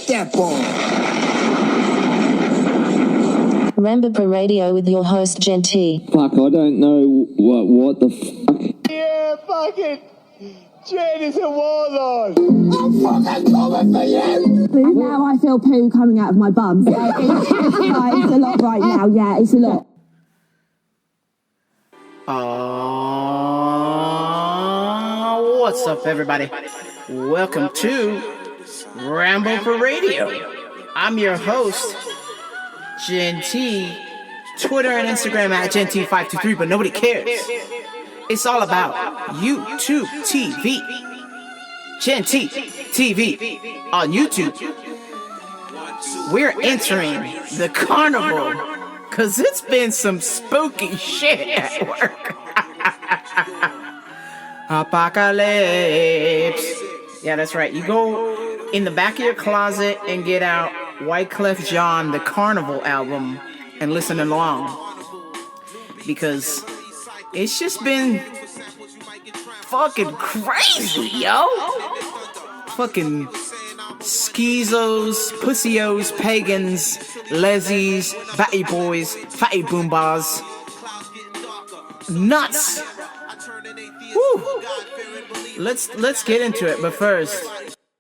that ball. Rambo Per Radio with your host, Jen T. Fuck, I don't know what the fuck. Yeah, fucking Jen is a warlord. I'm fucking coming for you. Now I feel poo coming out of my bum. So it's a lot right now. Yeah, it's a lot. What's up, everybody? Welcome to Rambo Per Radio. I'm your host, Jen T. Twitter and Instagram at GenT523, but nobody cares. It's all about YouTube TV. Gen T TV on YouTube. We're entering the Carnival because it's been some spooky shit at work. Apocalypse. Yeah, that's right. You go in the back of your closet and get out Wyclef Jean, the Carnival album, and listen along. Because it's just been fucking crazy, yo. Fucking schizos, pussios, pagans, lezzies, batty boys, fatty boombas. Nuts. Woo. Let's get into it, but first,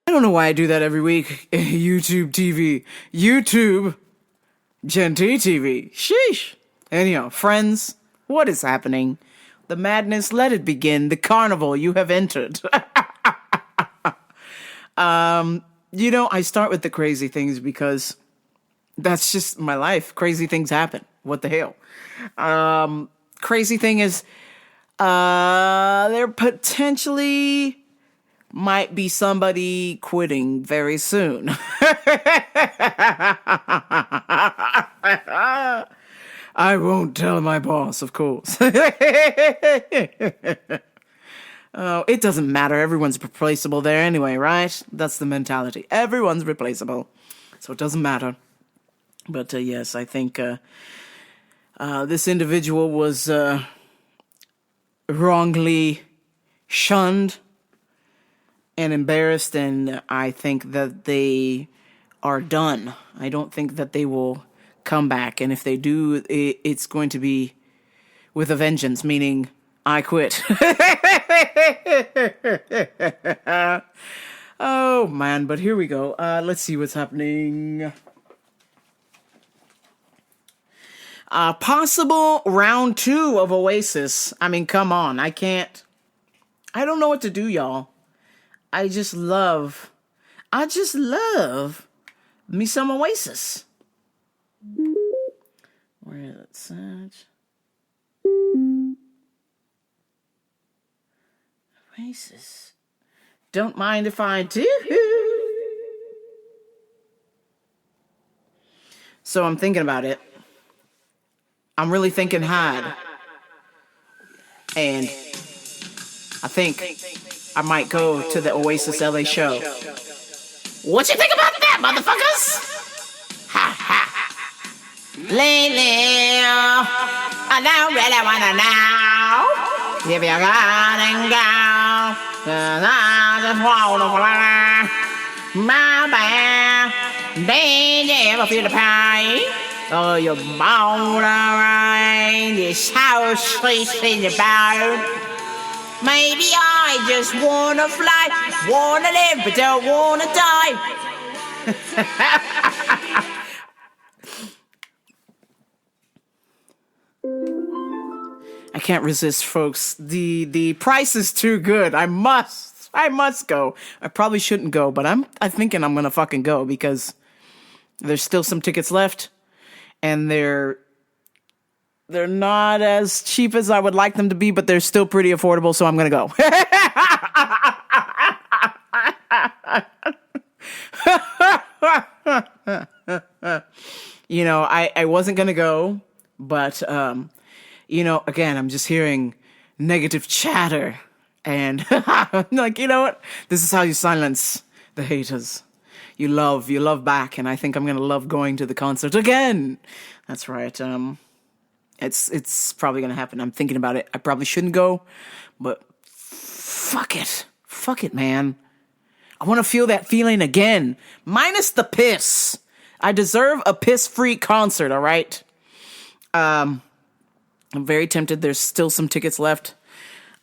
I don't know why I do that every week. YouTube TV. YouTube Gen T TV. Sheesh. Anyhow, friends, what is happening? The madness, let it begin. The carnival you have entered. I start with the crazy things because that's just my life. Crazy things happen. What the hell? Crazy thing is, there potentially might be somebody quitting very soon. I won't tell my boss, of course. Oh, it doesn't matter. Everyone's replaceable there anyway, right? That's the mentality. Everyone's replaceable. So it doesn't matter. But yes, I think this individual was wrongly shunned and embarrassed, and I think that they are done. I don't think that they will come back, and if they do, it's going to be with a vengeance, meaning I quit. Oh man, but here we go. Let's see what's happening. Possible round 2 of Oasis. I mean, come on. I don't know what to do, y'all. I just love me some Oasis. Where is it? Search. Oasis. Don't mind if I do. So I'm thinking about it. I'm really thinking hard. And I think I might go to the Oasis LA show. What you think about that, motherfuckers? Ha ha. Lately, I don't really wanna know if you're gonna go. 'Cause I just wanna fly. My bad. They never feel the pain. Oh, you're born around this house sleeps in your bone. Maybe I just wanna fly, wanna live, but don't wanna die. I can't resist, folks. The price is too good. I must go. I probably shouldn't go, but I'm thinking I'm gonna fucking go because there's still some tickets left. And they're not as cheap as I would like them to be, but they're still pretty affordable, so I'm going to go. I wasn't going to go, but, again, I'm just hearing negative chatter. And I'm like, you know what? This is how you silence the haters. You love back, and I think I'm gonna love going to the concert again. That's right. It's probably gonna happen. I'm thinking about it. I probably shouldn't go, but fuck it, man. I want to feel that feeling again, minus the piss. I deserve a piss-free concert, all right? I'm very tempted. There's still some tickets left.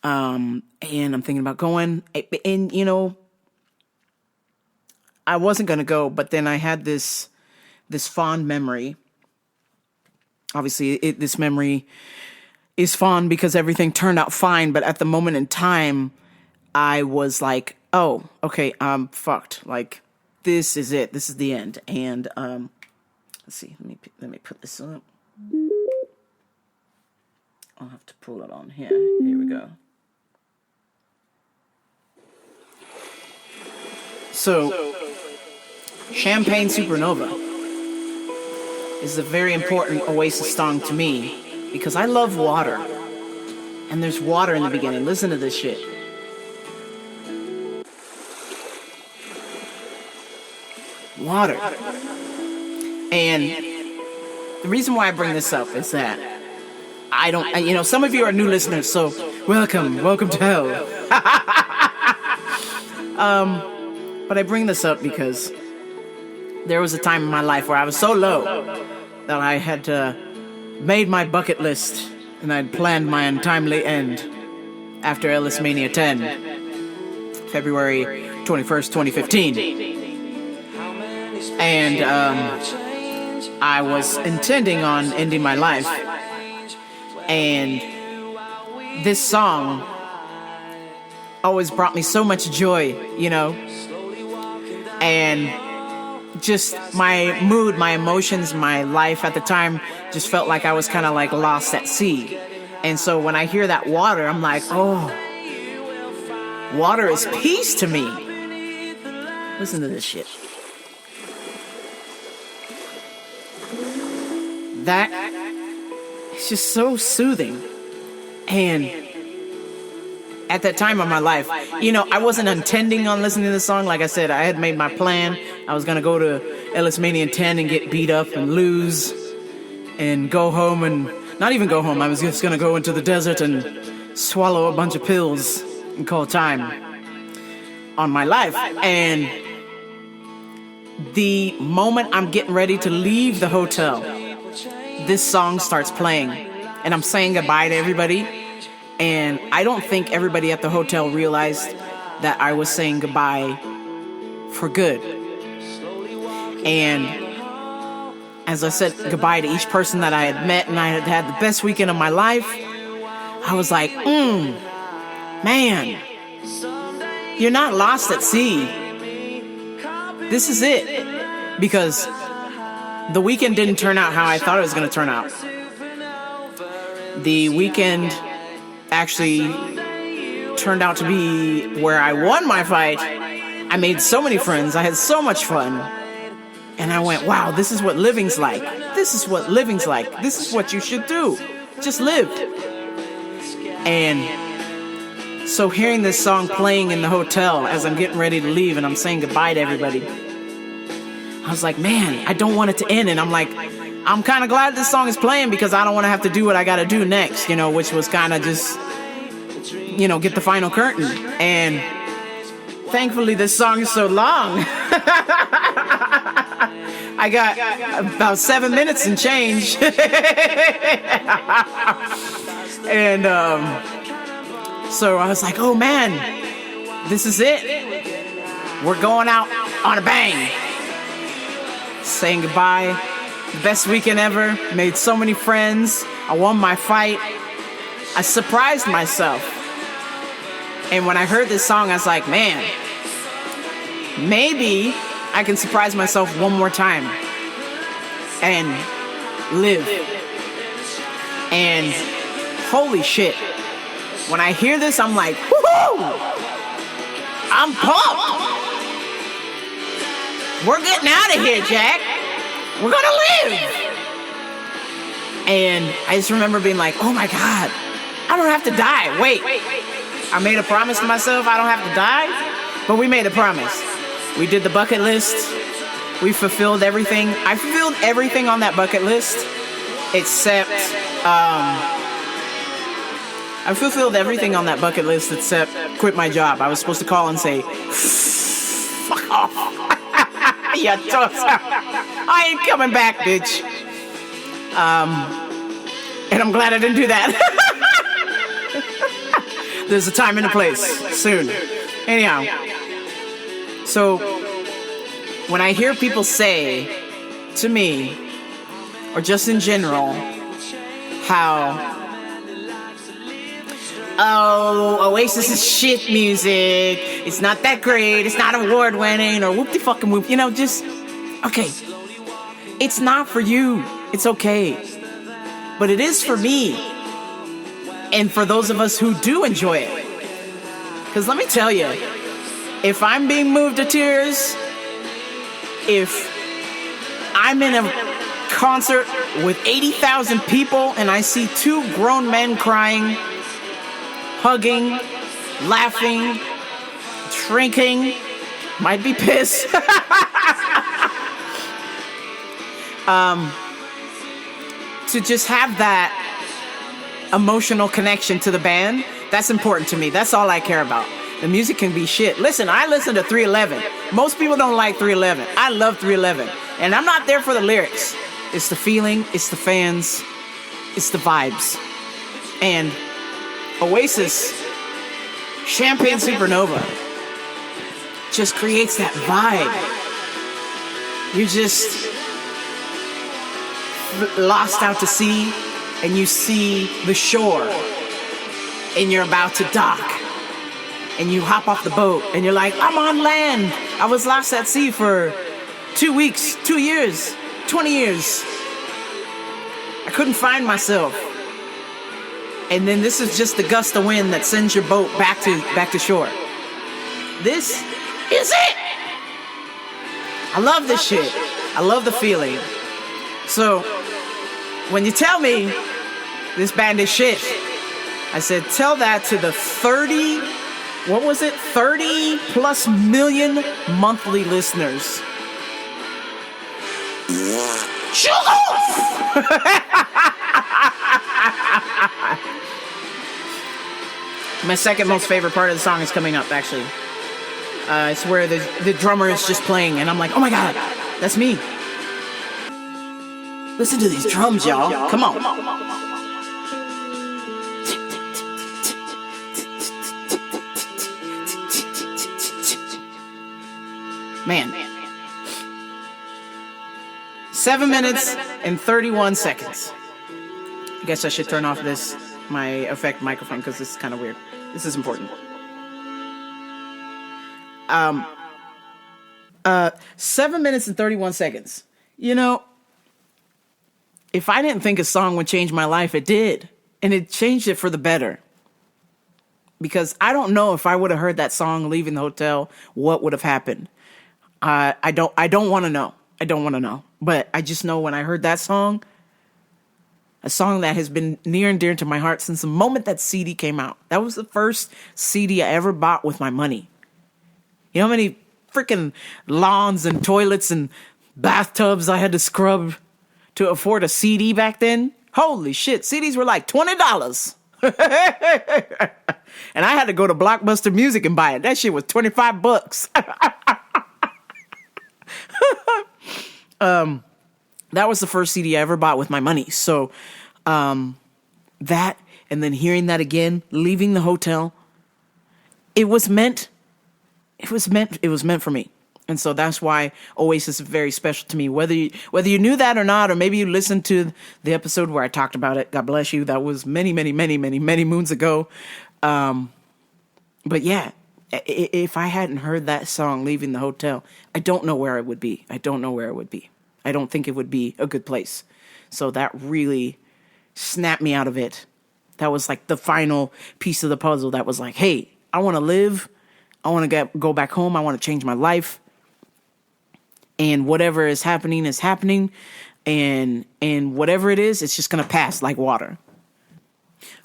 And I'm thinking about going. And, you know, I wasn't going to go, but then I had this fond memory. Obviously, this memory is fond because everything turned out fine. But at the moment in time, I was like, oh, okay, I'm fucked. Like, this is it. This is the end. And let's see. Let me put this up. I'll have to pull it on here. Here we go. So, Champagne Supernova is a very important Oasis song to me because I love water. And there's water in the beginning. Listen to this shit. Water. And the reason why I bring this up is that I don't, you know, some of you are new listeners, so welcome to hell. But I bring this up because there was a time in my life where I was so low that I had made my bucket list and I'd planned my untimely end after Ellis Mania 10, February 21st, 2015. And I was intending on ending my life. And this song always brought me so much joy, you know? And just my mood, my emotions, my life at the time just felt like I was kind of like lost at sea. And so when I hear that water, I'm like, oh, water is peace to me. Listen to this shit. That is just so soothing. And at that time of my life, you know, I wasn't intending on listening to this song. Like I said, I had made my plan. I was going to go to Ellis Mania 10 and get beat up and lose and go home, and not even go home. I was just going to go into the desert and swallow a bunch of pills and call time on my life. And the moment I'm getting ready to leave the hotel, this song starts playing and I'm saying goodbye to everybody. And I don't think everybody at the hotel realized that I was saying goodbye for good. And as I said goodbye to each person that I had met and I had had the best weekend of my life, I was like, man, you're not lost at sea. This is it. Because the weekend didn't turn out how I thought it was going to turn out. The weekend actually turned out to be where I won my fight. I made so many friends. I had so much fun. And I went, wow, this is what living's like. This is what living's like. This is what you should do. Just live. And so hearing this song playing in the hotel as I'm getting ready to leave and I'm saying goodbye to everybody, I was like, man, I don't want it to end. And I'm like, I'm kind of glad this song is playing because I don't want to have to do what I got to do next, you know, which was kind of just, you know, get the final curtain. And thankfully this song is so long. I got about 7 minutes and change. And so I was like, oh man, this is it. We're going out on a bang. Saying goodbye. The best weekend ever. Made so many friends. I won my fight. I surprised myself. And when I heard this song, I was like, man, maybe I can surprise myself one more time and live. And holy shit, when I hear this, I'm like, woohoo! I'm pumped. We're getting out of here, Jack. We're gonna live. And I just remember being like, oh my God, I don't have to die. Wait, I made a promise to myself I don't have to die, but we made a promise. We did the bucket list. We fulfilled everything. I fulfilled everything on that bucket list except, I fulfilled everything on that bucket list except quit my job. I was supposed to call and say, ya tosa. I ain't coming back, bitch. And I'm glad I didn't do that. There's a time and a place soon. Anyhow, so when I hear people say to me, or just in general, how, oh, Oasis is shit music, it's not that great, it's not award winning, or whoop de fucking whoop, you know, just, okay, it's not for you, it's okay, but it is for me, and for those of us who do enjoy it. Because let me tell you, if I'm being moved to tears, if I'm in a concert with 80,000 people and I see two grown men crying, hugging, laughing, drinking, might be pissed. To just have that emotional connection to the band, that's important to me. That's all I care about. The music can be shit. Listen, I listen to 311. Most people don't like 311. I love 311. And I'm not there for the lyrics. It's the feeling, it's the fans, it's the vibes. And Oasis, Champagne Supernova, just creates that vibe. You're just lost out to sea, and you see the shore, and you're about to dock, and you hop off the boat, and you're like, I'm on land. I was lost at sea for 2 weeks, 2 years, 20 years. I couldn't find myself. And then this is just the gust of wind that sends your boat back to shore. This is it. I love this shit. I love the feeling. So when you tell me this band is shit, I said, tell that to the 30 plus million monthly listeners. Shut off! My second most favorite part of the song is coming up, actually. It's where the drummer is just playing, and I'm like, oh my god, that's me. Listen to these drums, y'all. Come on. Man. 7 minutes and 31 seconds. I guess I should turn off my effect microphone because this is kind of weird. This is important. 7 minutes and 31 seconds. You know, if I didn't think a song would change my life, it did. And it changed it for the better. Because I don't know if I would have heard that song leaving the hotel, what would have happened. I don't want to know. I don't want to know. But I just know when I heard that song, a song that has been near and dear to my heart since the moment that CD came out. That was the first CD I ever bought with my money. You know how many freaking lawns and toilets and bathtubs I had to scrub to afford a CD back then? Holy shit, CDs were like $20. And I had to go to Blockbuster Music and buy it. That shit was $25. That was the first CD I ever bought with my money. So, that, and then hearing that again, leaving the hotel, it was meant for me. And so that's why Oasis is very special to me. Whether you knew that or not, or maybe you listened to the episode where I talked about it, God bless you. That was many, many, many, many, many moons ago. But yeah, if I hadn't heard that song leaving the hotel, I don't know where I would be. I don't think it would be a good place. So that really snapped me out of it. That was like the final piece of the puzzle that was like, hey, I want to live. I want to go back home. I want to change my life. And whatever is happening is happening. And whatever it is, it's just going to pass like water.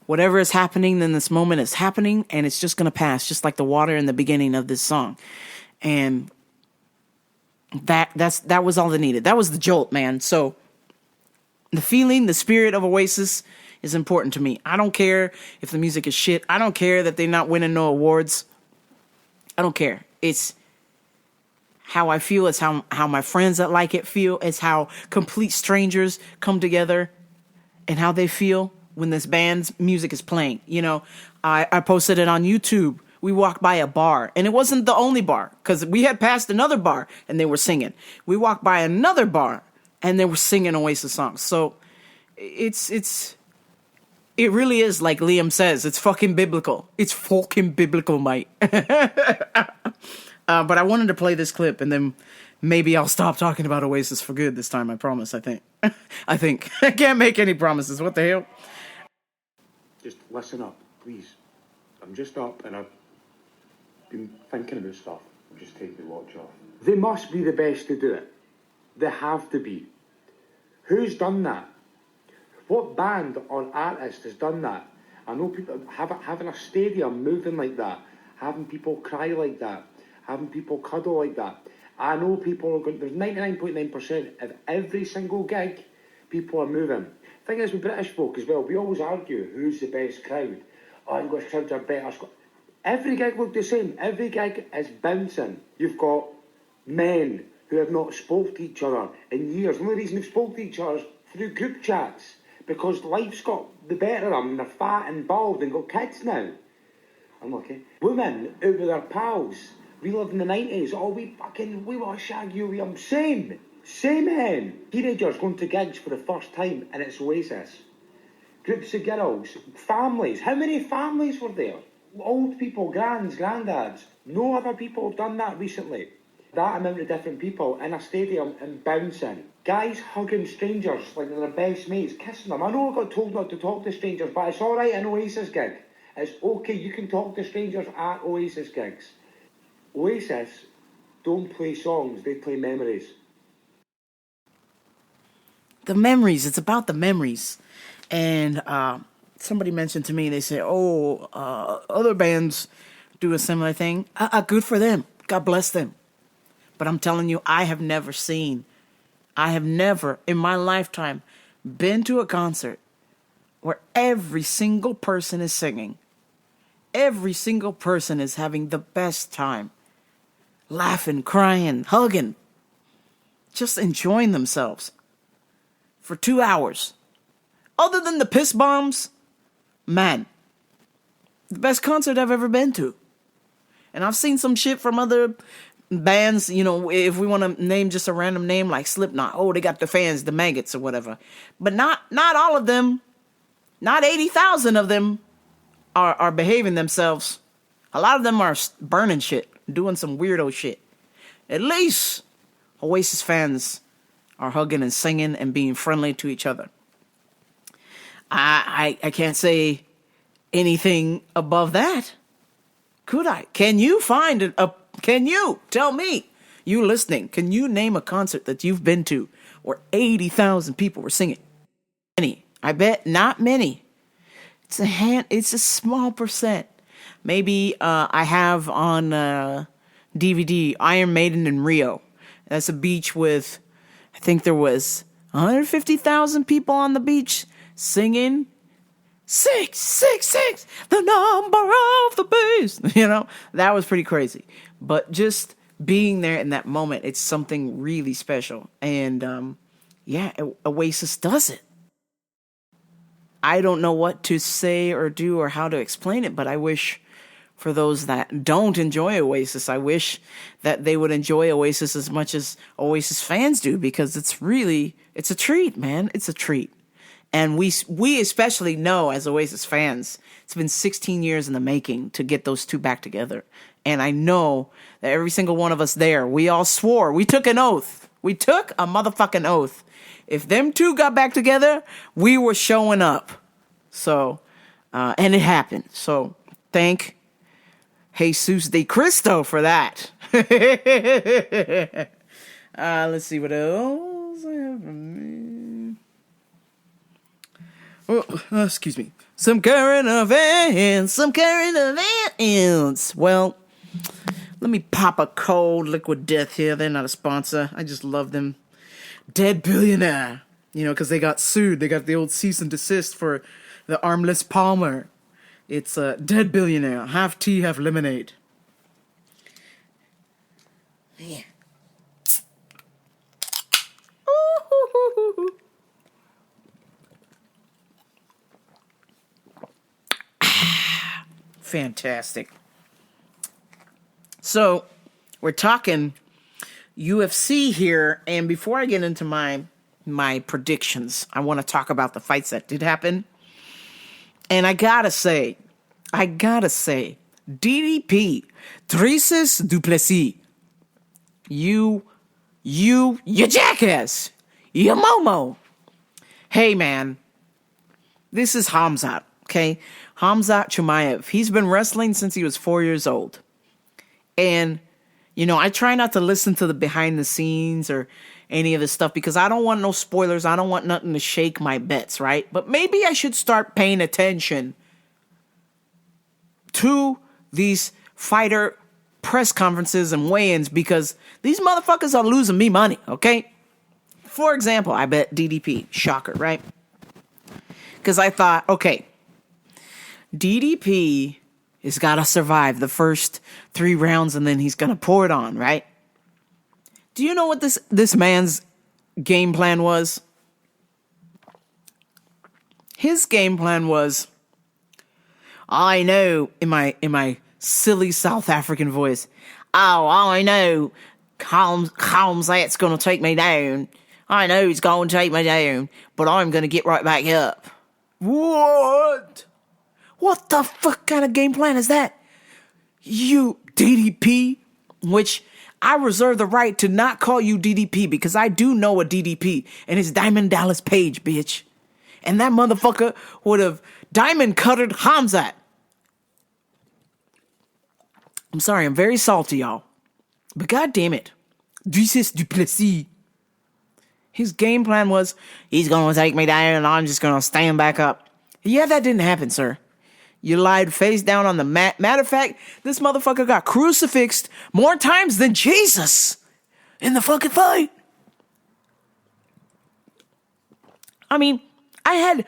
Whatever is happening in this moment is happening, and it's just going to pass, just like the water in the beginning of this song. And that was all that needed. That was the jolt, man. So the feeling, the spirit of Oasis is important to me. I don't care if the music is shit. I don't care that they're not winning no awards. I don't care. It's how I feel. It's how my friends that like it feel. It's how complete strangers come together and how they feel when this band's music is playing. You know, I posted it on YouTube. We walked by a bar, and it wasn't the only bar, because we had passed another bar, and they were singing. We walked by another bar, and they were singing Oasis songs. So it really is, like Liam says, it's fucking biblical. It's fucking biblical, mate. But I wanted to play this clip, and then maybe I'll stop talking about Oasis for good this time, I promise, I think. I think. I can't make any promises. What the hell? Just listen up, please. I'm just up and I've been thinking about stuff. I'm just taking the watch off. They must be the best to do it. They have to be. Who's done that? What band or artist has done that? I know people having a stadium moving like that, having people cry like that, having people cuddle like that. I know people are going. There's 99.9% of every single gig, people are moving. The thing is with British folk as well, we always argue who's the best crowd. Oh, English crowds are better. Every gig looked the same. Every gig is bouncing. You've got men who have not spoke to each other in years. The only reason they've spoke to each other is through group chats, because life's got the better of them and they're fat and bald and got kids now. Unlucky. Women out with their pals, reliving the 90s. Oh, we want to shag you, Liam. Same hen. Teenagers going to gigs for the first time and it's Oasis. Groups of girls, families. How many families were there? Old people, grands, granddads. No other people have done that recently. That amount of different people in a stadium and bouncing. Guys hugging strangers like they're their best mates, kissing them. I know I got told not to talk to strangers, but it's alright in Oasis gig. It's okay, you can talk to strangers at Oasis gigs. Oasis don't play songs, they play memories. The memories, it's about the memories. And somebody mentioned to me, they said, other bands do a similar thing. Good for them. God bless them. But I'm telling you, I have never in my lifetime been to a concert where every single person is singing. Every single person is having the best time. Laughing, crying, hugging. Just enjoying themselves. For 2 hours. Other than the piss bombs, man, the best concert I've ever been to. And I've seen some shit from other bands, you know, if we want to name just a random name like Slipknot. Oh, they got the fans, the maggots or whatever. But not all of them, not 80,000 of them are behaving themselves. A lot of them are burning shit, doing some weirdo shit. At least Oasis fans are hugging and singing and being friendly to each other. I can't say anything above that. Could I? Can you find can you tell me, you listening, can you name a concert that you've been to where 80,000 people were singing? Many. I bet not many. It's a small percent. Maybe I have on DVD Iron Maiden in Rio. That's a beach with, I think there was 150,000 people on the beach singing 666, the number of the beast. You know, that was pretty crazy. But just being there in that moment, it's something really special. And Oasis does it. I don't know what to say or do or how to explain it, but I wish for those that don't enjoy Oasis, I wish that they would enjoy Oasis as much as Oasis fans do, because it's a treat, man. It's a treat. And we especially know as Oasis fans, it's been 16 years in the making to get those two back together. And I know that every single one of us there, we all swore, we took an oath. We took a motherfucking oath. If them two got back together, we were showing up. So, and it happened. So thank Jesus de Cristo for that. Let's see what else I have for me. Oh, excuse me. Some current events. Well, let me pop a cold Liquid Death here. They're not a sponsor. I just love them. Dead Billionaire. You know, because they got sued. They got the old cease and desist for the Armless Palmer. It's Dead Billionaire. Half tea, half lemonade. Yeah. Fantastic. So, we're talking UFC here, and before I get into my predictions, I want to talk about the fights that did happen. And I gotta say, DDP, Drisis Duplessis, you jackass, you Momo. Hey man, this is Khamzat, okay? Khamzat Chimaev. He's been wrestling since he was 4 years old. And, you know, I try not to listen to the behind the scenes or any of this stuff because I don't want no spoilers. I don't want nothing to shake my bets, right? But maybe I should start paying attention to these fighter press conferences and weigh-ins because these motherfuckers are losing me money, okay? For example, I bet DDP. Shocker, right? Because I thought, okay, DDP has got to survive the first 3 rounds and then he's going to pour it on, right? Do you know what this man's game plan was? His game plan was, I know, in my silly South African voice, I know Khamzat's going to take me down. I know he's going to take me down, but I'm going to get right back up. What? What the fuck kind of game plan is that? You DDP, which I reserve the right to not call you DDP because I do know a DDP, and it's Diamond Dallas Page, bitch. And that motherfucker would have diamond cuttered Khamzat. I'm sorry, I'm very salty, y'all. But god damn it. Drisis Duplessis. His game plan was, he's going to take me down and I'm just going to stand back up. Yeah, that didn't happen, sir. You lied face down on the mat. Matter of fact, this motherfucker got crucifixed more times than Jesus in the fucking fight. I mean, I had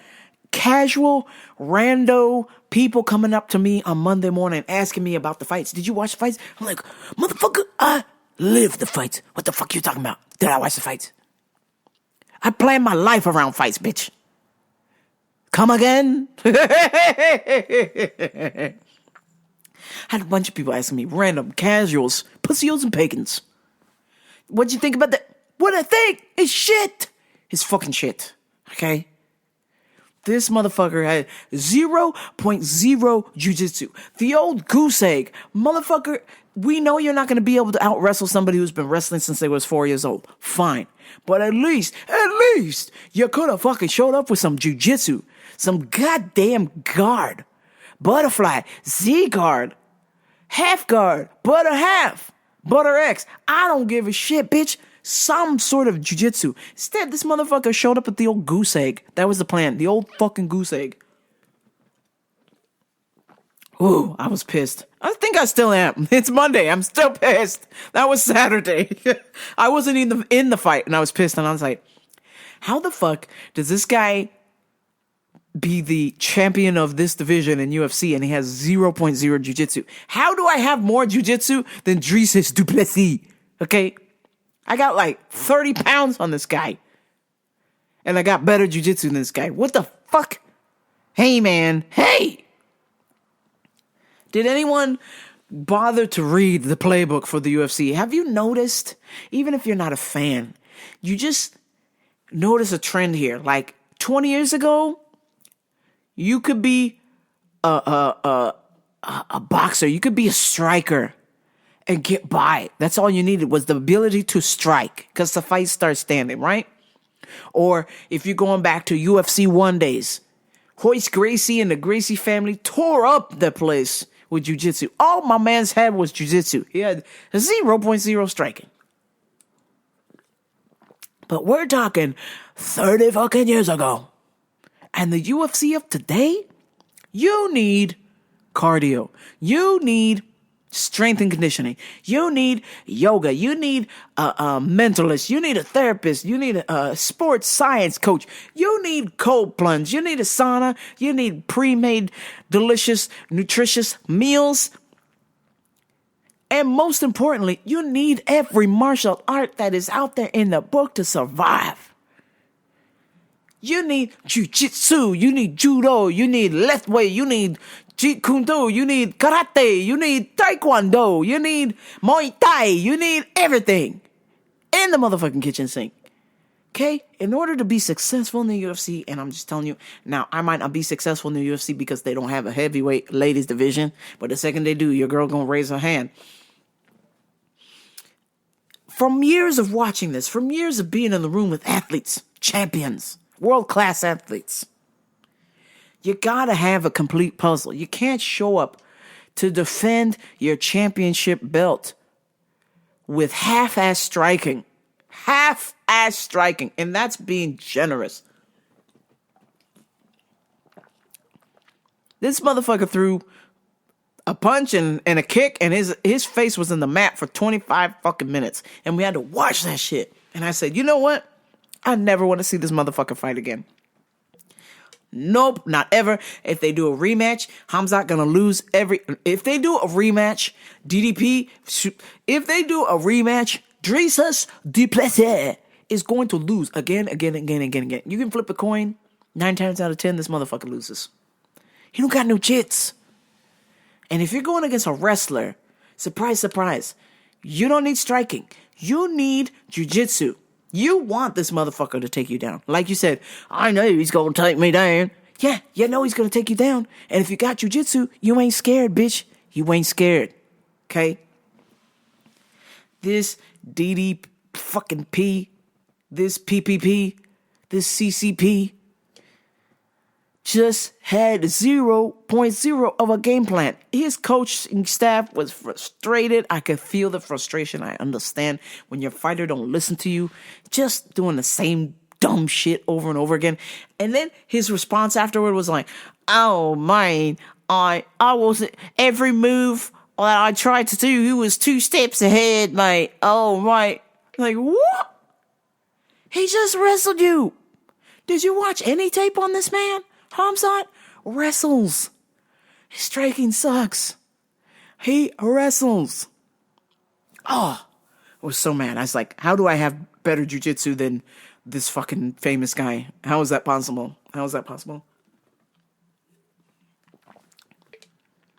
casual, rando people coming up to me on Monday morning asking me about the fights. Did you watch the fights? I'm like, motherfucker, I live the fights. What the fuck you talking about? Did I watch the fights? I plan my life around fights, bitch. Come again? I had a bunch of people asking me, random, casuals, pussios and pagans. What'd you think about that? What I think is shit. It's fucking shit. Okay? This motherfucker had 0.0 jujitsu. The old goose egg. Motherfucker, we know you're not going to be able to out-wrestle somebody who's been wrestling since they was 4 years old. Fine. But at least, you could have fucking showed up with some jujitsu. Some goddamn guard. Butterfly. Z-guard. Half guard. Butter half. Butter X. I don't give a shit, bitch. Some sort of jujitsu. Instead, this motherfucker showed up with the old goose egg. That was the plan. The old fucking goose egg. Ooh, I was pissed. I think I still am. It's Monday. I'm still pissed. That was Saturday. I wasn't in the fight, and I was pissed. And I was like, how the fuck does this guy be the champion of this division in UFC and he has 0.0 jiu-jitsu? How do I have more jiu-jitsu than Drisis Duplessis? Okay? I got like 30 pounds on this guy. And I got better jiu-jitsu than this guy. What the fuck? Hey, man. Hey! Did anyone bother to read the playbook for the UFC? Have you noticed, even if you're not a fan, you just notice a trend here. Like 20 years ago, you could be a boxer. You could be a striker and get by. That's all you needed was the ability to strike because the fight starts standing, right? Or if you're going back to UFC 1 days, Hoist Gracie and the Gracie family tore up the place with jiu-jitsu. All my man's had was jiu-jitsu. He had 0.0 striking. But we're talking 30 fucking years ago. And the UFC of today, you need cardio. You need strength and conditioning. You need yoga. You need a mentalist. You need a therapist. You need a sports science coach. You need cold plunge. You need a sauna. You need pre-made, delicious, nutritious meals. And most importantly, you need every martial art that is out there in the book to survive. You need jiu-jitsu, you need judo, you need left way, you need jeet kune do, you need karate, you need taekwondo, you need muay thai, you need everything in the motherfucking kitchen sink. Okay? In order to be successful in the UFC, and I'm just telling you, now I might not be successful in the UFC because they don't have a heavyweight ladies division, but the second they do, your girl gonna raise her hand. From years of watching this, from years of being in the room with athletes, champions, world-class athletes, you gotta have a complete puzzle. You can't show up to defend your championship belt with half-ass striking. Half-ass striking, and that's being generous. This motherfucker threw a punch and a kick, and his face was in the mat for 25 fucking minutes, and we had to watch that shit. And I said, you know what? I never want to see this motherfucker fight again. Nope, not ever. If they do a rematch, Hamzat gonna lose if they do a rematch, DDP, if they do a rematch, Dricus du Plessis is going to lose again. You can flip a coin, 9 times out of 10, this motherfucker loses. He don't got no chits. And if you're going against a wrestler, surprise, surprise, you don't need striking. You need jiu-jitsu. You want this motherfucker to take you down. Like you said, I know he's going to take me down. Yeah, you know he's going to take you down. And if you got jiu-jitsu, you ain't scared, bitch. You ain't scared. Okay? This DD fucking P, this PPP, this CCP just had 0.0 of a game plan. His coaching staff was frustrated. I could feel the frustration. I understand when your fighter don't listen to you, just doing the same dumb shit over and over again. And then his response afterward was like, oh man, I was every move that I tried to do, he was 2 steps ahead. Like, oh right. Like, what? He just wrestled you. Did you watch any tape on this man? Hamzat wrestles. His striking sucks. He wrestles. Oh, I was so mad. I was like, how do I have better jiu-jitsu than this fucking famous guy? How is that possible? How is that possible?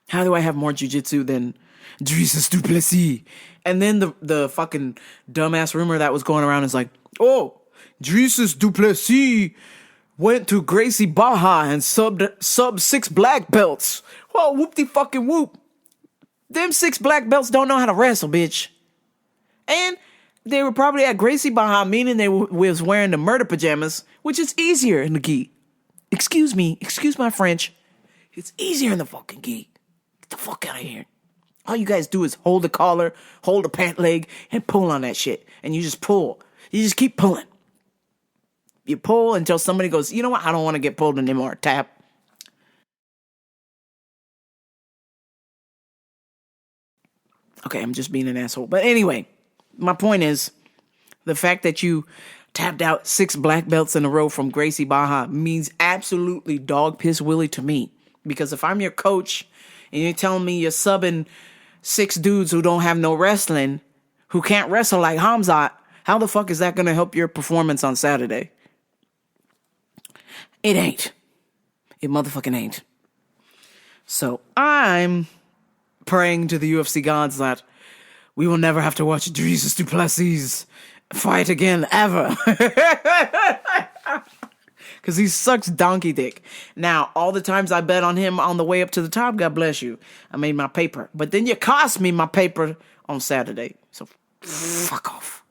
How do I have more jiu-jitsu than Dricus du Plessis? And then the fucking dumbass rumor that was going around is like, oh, Dricus du Plessis went to Gracie Barra and sub 6 black belts. Well, whoop-de-fucking whoop. Them 6 black belts don't know how to wrestle, bitch. And they were probably at Gracie Barra, meaning they was wearing the murder pajamas, which is easier in the gi. Excuse my French. It's easier in the fucking gi. Get the fuck out of here. All you guys do is hold the collar, hold the pant leg, and pull on that shit. And you just pull. You just keep pulling. You pull until somebody goes, you know what? I don't want to get pulled anymore. Tap. Okay, I'm just being an asshole. But anyway, my point is, the fact that you tapped out 6 black belts in a row from Gracie Barra means absolutely dog piss willy to me. Because if I'm your coach and you're telling me you're subbing 6 dudes who don't have no wrestling, who can't wrestle like Hamzat, how the fuck is that going to help your performance on Saturday? It ain't. It motherfucking ain't. So I'm praying to the UFC gods that we will never have to watch Dricus du Plessis fight again, ever. Because he sucks donkey dick. Now, all the times I bet on him on the way up to the top, God bless you, I made my paper. But then you cost me my paper on Saturday. So, fuck off.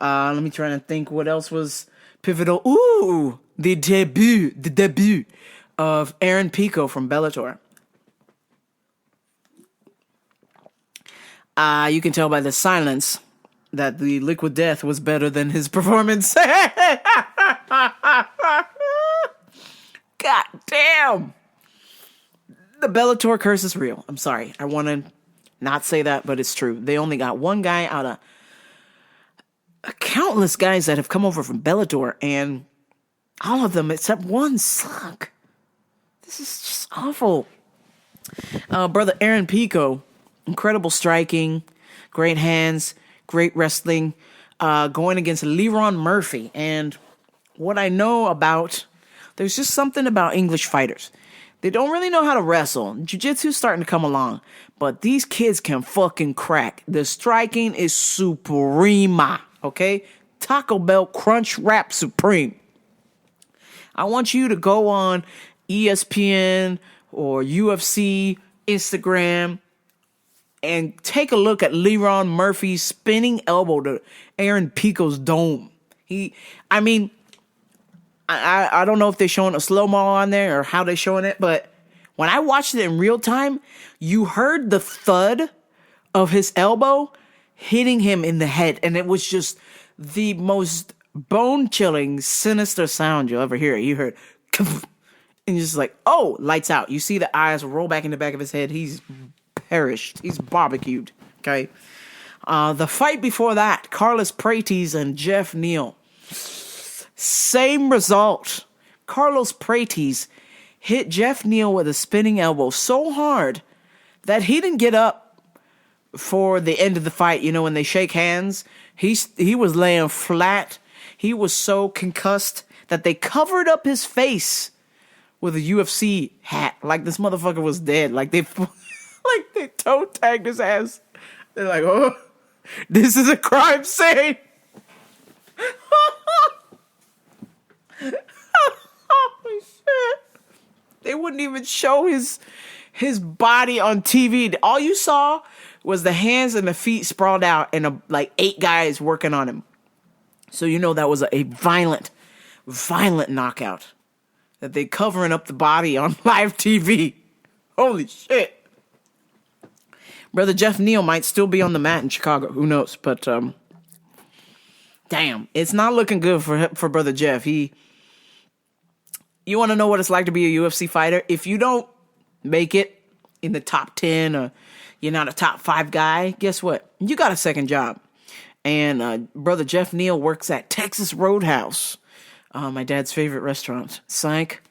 Let me try to think what else was pivotal. Ooh, the debut of Aaron Pico from Bellator. You can tell by the silence that the Liquid Death was better than his performance. God damn. The Bellator curse is real. I'm sorry. I want to not say that, but it's true. They only got one guy out of countless guys that have come over from Bellator, and all of them except one suck. This is just awful. Brother Aaron Pico, incredible striking, great hands, great wrestling, going against Leron Murphy. And what I know about, there's just something about English fighters. They don't really know how to wrestle. Jiu-jitsu's starting to come along, but these kids can fucking crack. The striking is suprema, okay? Taco Bell Crunch Wrap Supreme. I want you to go on ESPN or UFC, Instagram, and take a look at Leron Murphy's spinning elbow to Aaron Pico's dome. I don't know if they're showing a slow-mo on there or how they're showing it, but when I watched it in real time, you heard the thud of his elbow hitting him in the head, and it was just the most bone-chilling, sinister sound you'll ever hear. You heard, and you're just like, oh, lights out. You see the eyes roll back in the back of his head. He's perished. He's barbecued, okay? The fight before that, Carlos Prates and Jeff Neal. Same result. Carlos Prates hit Jeff Neal with a spinning elbow so hard that he didn't get up for the end of the fight. You know, when they shake hands, he was laying flat. He was so concussed that they covered up his face with a UFC hat, like this motherfucker was dead. Like they toe tagged his ass. They're like, oh, this is a crime scene. Holy shit. They wouldn't even show his body on TV. All you saw was the hands and the feet sprawled out and like 8 guys working on him. So you know that was a violent knockout. That they covering up the body on live TV. Holy shit. Brother Jeff Neal might still be on the mat in Chicago. Who knows? But damn, it's not looking good for Brother Jeff. You want to know what it's like to be a UFC fighter? If you don't make it in the top 10 or you're not a top 5 guy, guess what? You got a second job. And Brother Jeff Neal works at Texas Roadhouse, my dad's favorite restaurant. Psych.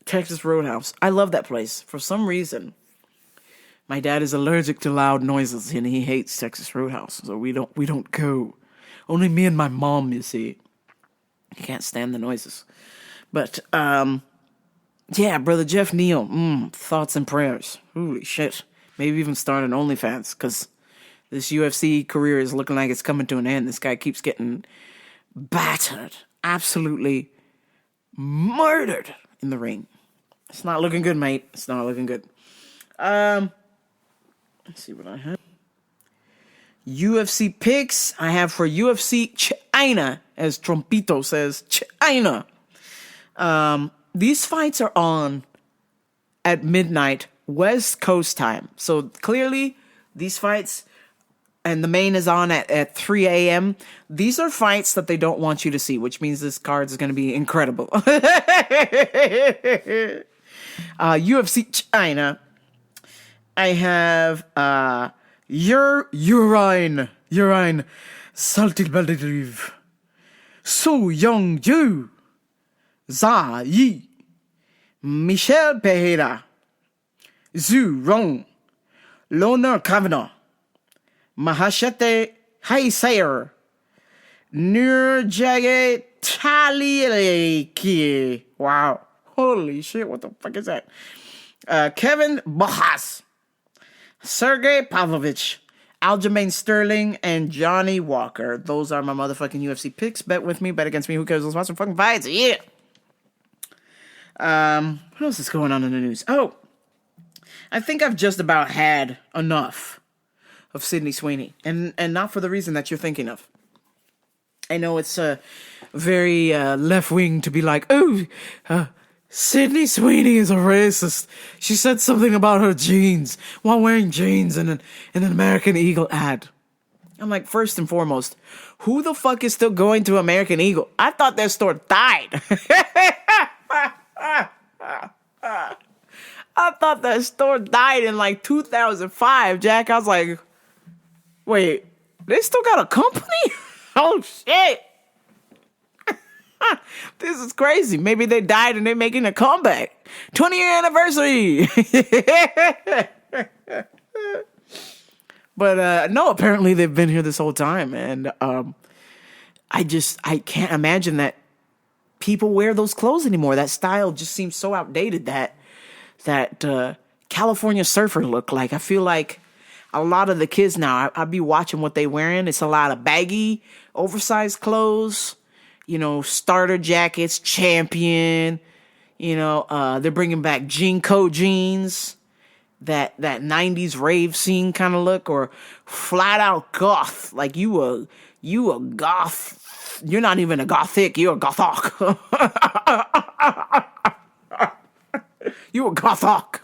Texas Roadhouse. I love that place. For some reason, my dad is allergic to loud noises and he hates Texas Roadhouse. So we don't go. Only me and my mom, you see. He can't stand the noises. But, yeah, Brother Jeff Neal, thoughts and prayers. Holy shit. Maybe even start an OnlyFans, because this UFC career is looking like it's coming to an end. This guy keeps getting battered, absolutely murdered in the ring. It's not looking good, mate. It's not looking good. Let's see what I have. UFC picks. I have for UFC China, as Trumpito says, China. These fights are on at midnight West Coast time. So clearly these fights, and the main is on at 3 a.m. These are fights that they don't want you to see, which means this card is going to be incredible. UFC China. I have Urine Saltilbaldriv Su Young Ju Za Yi Michel Pereira Zhu Rong Lona Kavanaugh Mahashete Haisayer Nurjage Taliki. Wow. Holy shit, what the fuck is that? Kevin Bojas, Sergey Pavlovich, Aljamain Sterling, and Johnny Walker. Those are my motherfucking UFC picks. Bet with me, bet against me. Who cares? Let's watch some fucking fights. Yeah. What else is going on in the news? Oh, I think I've just about had enough of Sidney Sweeny, and not for the reason that you're thinking of. I know it's very left-wing to be like, oh, Sidney Sweeny is a racist. She said something about her jeans while wearing jeans in an American Eagle ad. I'm like, first and foremost, who the fuck is still going to American Eagle? I thought their store died. I thought that store died in like 2005, Jack. I was like, wait, they still got a company? Oh, shit. This is crazy. Maybe they died and they're making a comeback. 20-year anniversary. But no, apparently they've been here this whole time. And I can't imagine that people wear those clothes anymore. That style just seems so outdated. That California surfer look. Like, I feel like a lot of the kids now, I be watching what they wearing. It's a lot of baggy, oversized clothes, starter jackets, Champion, they're bringing back jean coat jeans, that 90s rave scene kind of look, or flat out goth. Like, you a goth. You're not even a gothic, you're a gothok. You a gothok.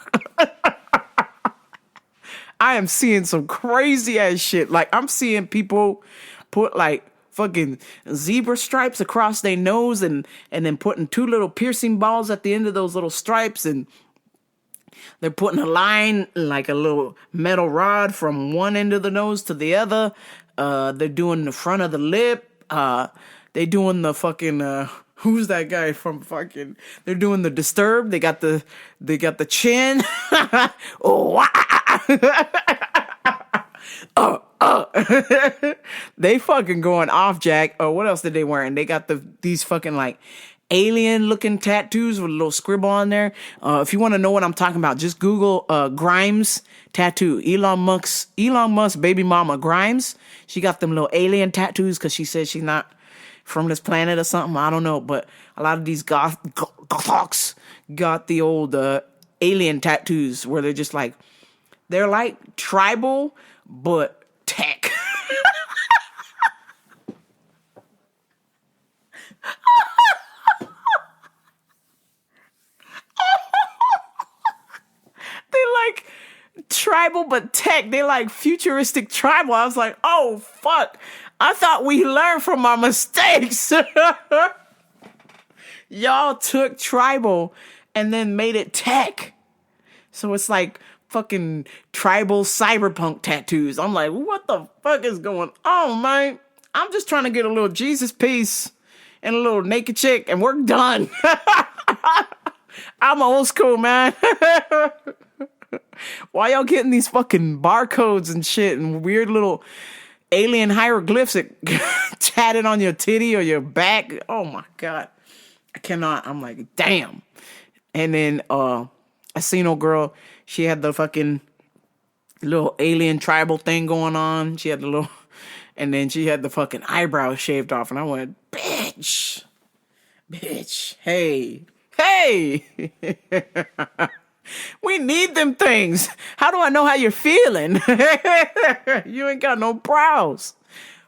I am seeing some crazy ass shit. Like, I'm seeing people put like fucking zebra stripes across their nose and then putting 2 little piercing balls at the end of those little stripes, and they're putting a line, like a little metal rod from one end of the nose to the other. They're doing the front of the lip. They doing the fucking who's that guy from fucking? They're doing the Disturbed. They got the chin. Oh, they fucking going off, Jack. Oh, what else did they wearing? They got these fucking like alien looking tattoos with a little scribble on there. If you want to know what I'm talking about, just Google Grimes tattoo. Elon Musk's baby mama Grimes. She got them little alien tattoos because she says she's not from this planet or something. I don't know, but a lot of these goths got the old alien tattoos where they're just like, they're like tribal but tech. They like tribal but tech. They like futuristic tribal. I was like, oh fuck. I thought we learned from our mistakes. Y'all took tribal and then made it tech. So it's like fucking tribal cyberpunk tattoos. I'm like, what the fuck is going on, man? I'm just trying to get a little Jesus piece and a little naked chick and we're done. I'm old school, man. Why y'all getting these fucking barcodes and shit and weird little alien hieroglyphs that tatted on your titty or your back? Oh my God. I cannot. I'm like, damn. And then I seen old girl, she had the fucking little alien tribal thing going on. She had the little, and then she had the fucking eyebrows shaved off. And I went, bitch, hey. We need them things. How do I know how you're feeling? You ain't got no brows.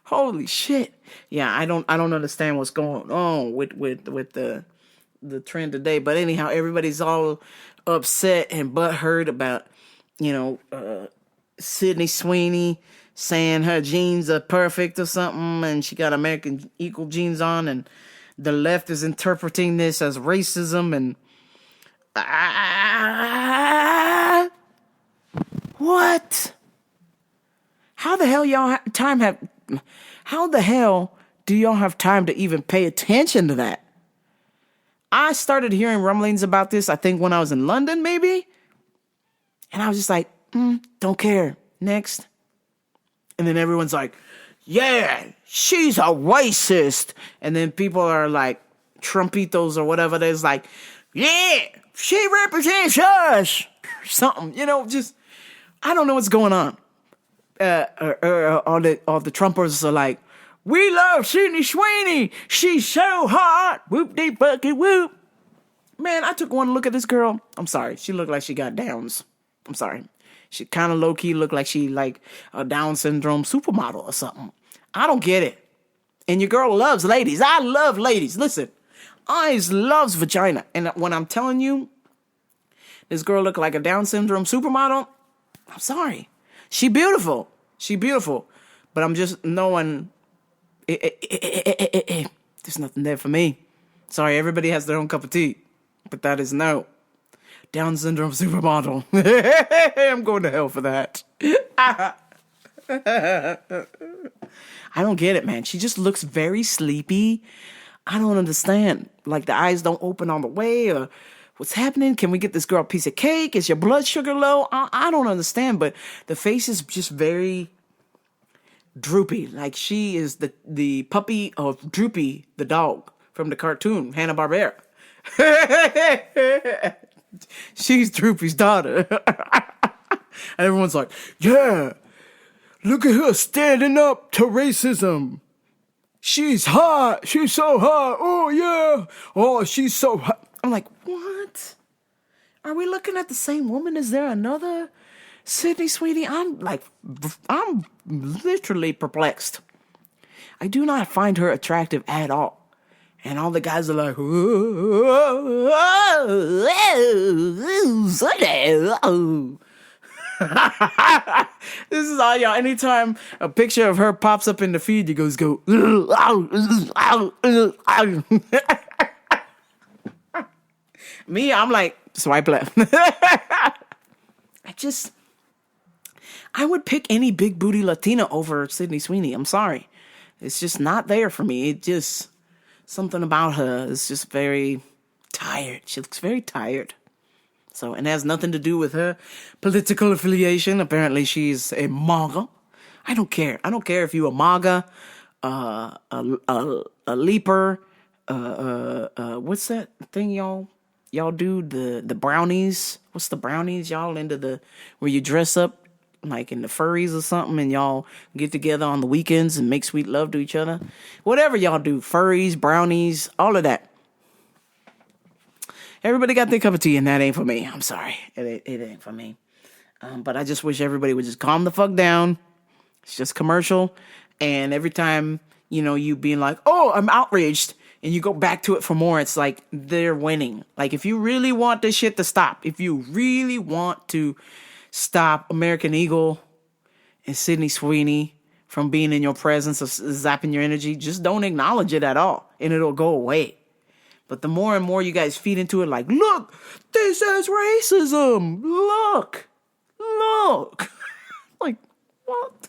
Holy shit. Yeah, I don't understand what's going on with the trend today. But anyhow, everybody's all upset and butthurt about, Sidney Sweeny saying her jeans are perfect or something, and she got American Eagle jeans on, and the left is interpreting this as racism, and what? How the hell do y'all have time to even pay attention to that? I started hearing rumblings about this, I think when I was in London, maybe. And I was just like, don't care. Next. And then everyone's like, yeah, she's a racist. And then people are like, Trumpitos or whatever. There's like, yeah, she represents us. Something, just, I don't know what's going on. All the Trumpers are like, we love Sidney Sweeny. She's so hot. Whoop-de-bucket-whoop. Man, I took one look at this girl. I'm sorry. She looked like she got Downs. I'm sorry. She kind of low-key looked like she like a Down syndrome supermodel or something. I don't get it. And your girl loves ladies. I love ladies. Listen, I loves vagina. And when I'm telling you, this girl looked like a Down syndrome supermodel, I'm sorry. She beautiful. But I'm just knowing there's nothing there for me. Sorry, everybody has their own cup of tea. But that is no. Down syndrome supermodel. I'm going to hell for that. I don't get it, man. She just looks very sleepy. I don't understand. Like the eyes don't open all the way, or what's happening? Can we get this girl a piece of cake? Is your blood sugar low? I don't understand, but the face is just very droopy. Like she is the puppy of Droopy the dog from the cartoon, Hanna-Barbera. She's Droopy's daughter. And everyone's like, yeah, look at her standing up to racism. She's hot. She's so hot. Oh, yeah. Oh, she's so hot. I'm like, what? Are we looking at the same woman? Is there another Sidney Sweeny? I'm literally perplexed. I do not find her attractive at all. And all the guys are like, this is all y'all. Anytime a picture of her pops up in the feed, you go. Me, I'm like, swipe left. I would pick any big booty Latina over Sidney Sweeny. I'm sorry. It's just not there for me. It just, something about her is just very tired. She looks very tired. So, and it has nothing to do with her political affiliation. Apparently, she's a MAGA. I don't care. I don't care if you a MAGA, a leaper, what's that thing y'all do? The brownies. What's the brownies? Y'all into where you dress up like in the furries or something and y'all get together on the weekends and make sweet love to each other. Whatever y'all do, furries, brownies, all of that. Everybody got their cup of tea, and that ain't for me. I'm sorry. It ain't for me. But I just wish everybody would just calm the fuck down. It's just commercial. And every time, you being like, oh, I'm outraged, and you go back to it for more, it's like they're winning. Like, if you really want this shit to stop, if you really want to stop American Eagle and Sidney Sweeny from being in your presence of zapping your energy, just don't acknowledge it at all, and it'll go away. But the more and more you guys feed into it, like, look, this is racism. Look. Like, what?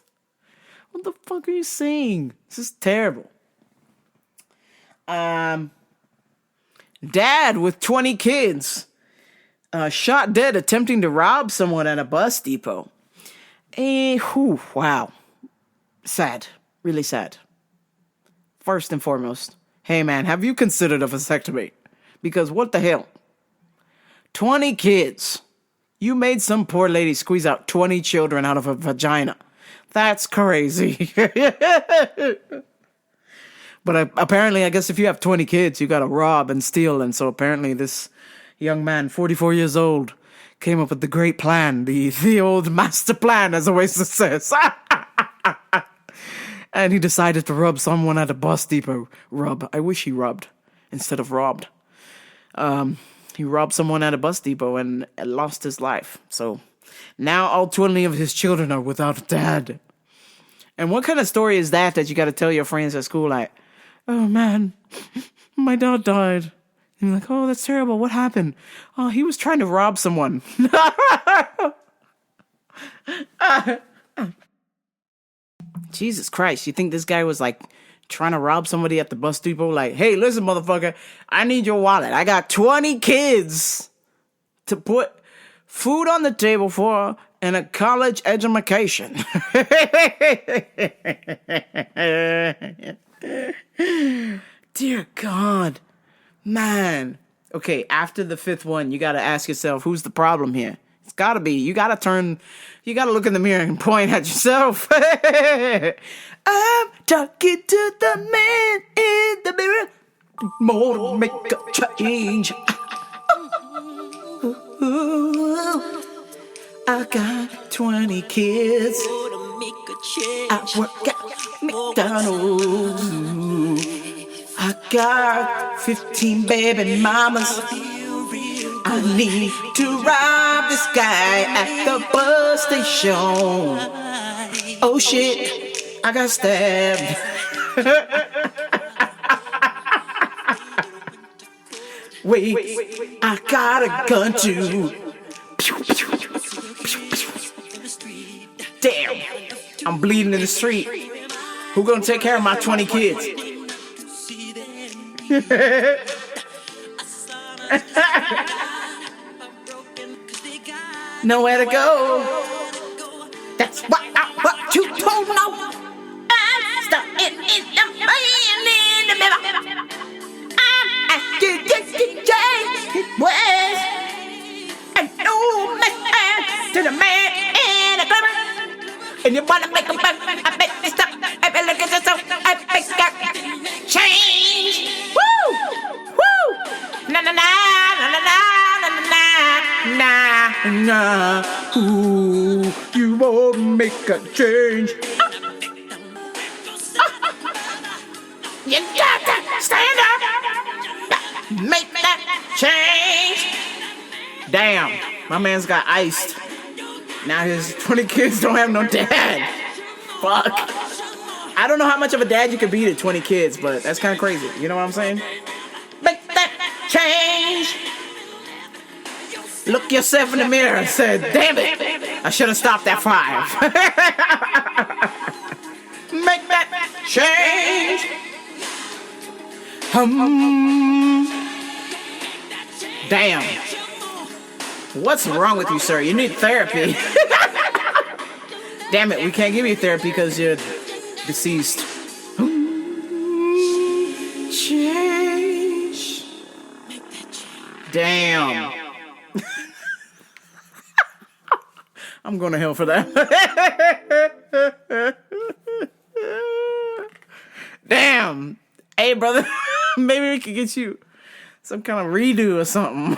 What the fuck are you saying? This is terrible. Dad with 20 kids shot dead attempting to rob someone at a bus depot. Wow. Sad. Really sad. First and foremost, hey man, have you considered a vasectomy? Because what the hell? 20 kids. You made some poor lady squeeze out 20 children out of a vagina. That's crazy. But apparently, I guess if you have 20 kids, you gotta rob and steal. And so apparently this young man, 44 years old, came up with the great plan. The old master plan, as Oasis says. And he decided to rob someone at a bus depot. I wish he rubbed instead of robbed. He robbed someone at a bus depot and lost his life. So now all 20 of his children are without a dad. And what kind of story is that you got to tell your friends at school? Like, oh man, my dad died. And you're like, oh, that's terrible. What happened? Oh, he was trying to rob someone. Jesus Christ, you think this guy was like trying to rob somebody at the bus depot? Like, hey, listen, motherfucker, I need your wallet. I got 20 kids to put food on the table for and a college education. Dear God, man. Okay, after the fifth one, you got to ask yourself, who's the problem here? It's got to be. You got to look in the mirror and point at yourself. I'm talking to the man in the mirror. More to make a change. I got 20 kids. I work at McDonald's. I got 15 baby mamas. I need to rob this guy at the bus station. Oh shit, I got stabbed. Wait, I got a gun too. Damn, I'm bleeding in the street. Who gonna take care of my 20 kids? Nowhere to go. That's what I want you to know. I'm stuck in the mirror. I Ooh, you won't make a change. You got to stand up. Make that change. Damn, my man's got iced. Now his 20 kids don't have no dad. Fuck. I don't know how much of a dad you could be to 20 kids, but that's kind of crazy. You know what I'm saying? Make that change. Look yourself in the mirror and say, damn it, I should have stopped at 5. Make that change. Damn. What's wrong with you, sir? You need therapy. Damn it, we can't give you therapy because you're deceased. Change. Damn. I'm going to hell for that. Damn. Hey, brother, maybe we could get you some kind of redo or something.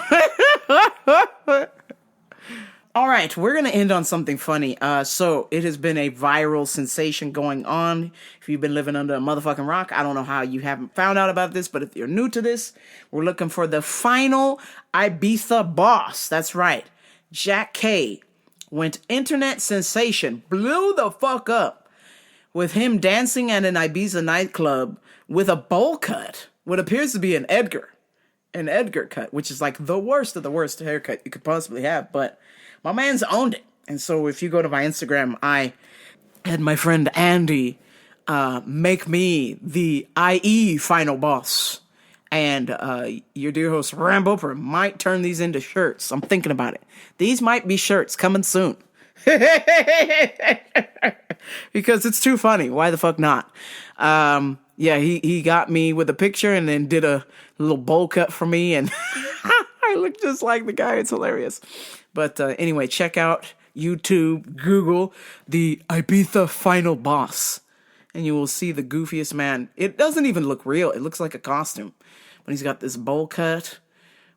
All right, we're going to end on something funny. So it has been a viral sensation going on. If you've been living under a motherfucking rock, I don't know how you haven't found out about this, but if you're new to this, we're looking for the final Ibiza boss. That's right. Jack K went internet sensation, blew the fuck up with him dancing at an Ibiza nightclub with a bowl cut, what appears to be an Edgar cut, which is like the worst of the worst haircut you could possibly have, but my man's owned it. And so if you go to my Instagram, I had my friend Andy make me the IE final boss. And your dear host Rambo might turn these into shirts. I'm thinking about it. These might be shirts coming soon. Because it's too funny. Why the fuck not? Yeah, he got me with a picture and then did a little bowl cut for me. And I look just like the guy. It's hilarious. But anyway, check out YouTube, Google the Ibiza final boss. And you will see the goofiest man. It doesn't even look real. It looks like a costume. But he's got this bowl cut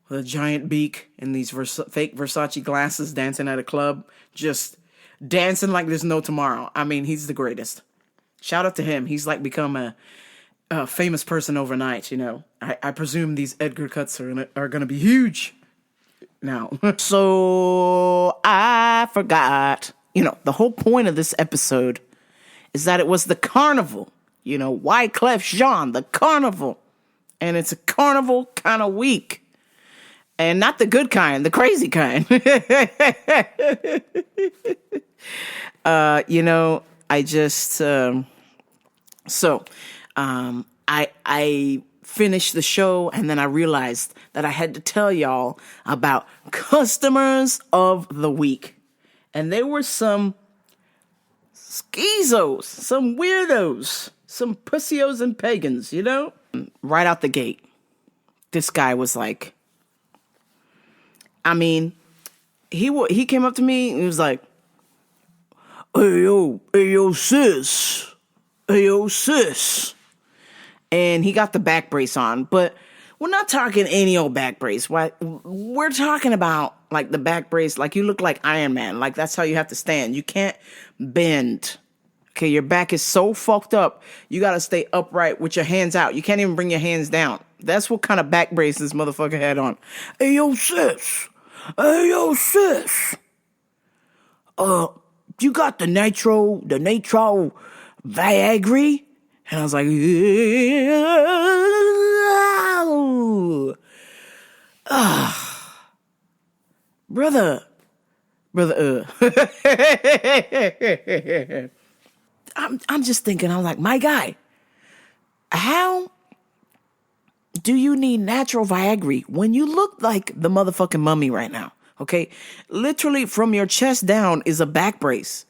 with a giant beak and these fake Versace glasses, dancing at a club. Just dancing like there's no tomorrow. I mean, he's the greatest. Shout out to him. He's like become a famous person overnight, you know. I presume these Edgar cuts are going to be huge now. So I forgot. You know, the whole point of this episode is that it was the Carnival. You know, Wyclef Jean, the Carnival. And it's a Carnival kind of week. And not the good kind, the crazy kind. You know, I just... I finished the show and then I realized that I had to tell y'all about customers of the week. And there were some schizos, some weirdos, some pussios and pagans, you know? Right out the gate, this guy was like, I mean, he came up to me and he was like, hey yo, sis. And he got the back brace on, but we're not talking any old back brace. We're talking about like the back brace, like you look like Iron Man, like that's how you have to stand. You can't bend. Okay, your back is so fucked up, you gotta stay upright with your hands out. You can't even bring your hands down. That's what kind of back brace this motherfucker had on. Hey yo, sis. You got the nitro Viagra? And I was like, brother. I'm just thinking, I'm like, my guy, how do you need natural Viagra when you look like the motherfucking mummy right now? Okay, literally from your chest down is a back brace.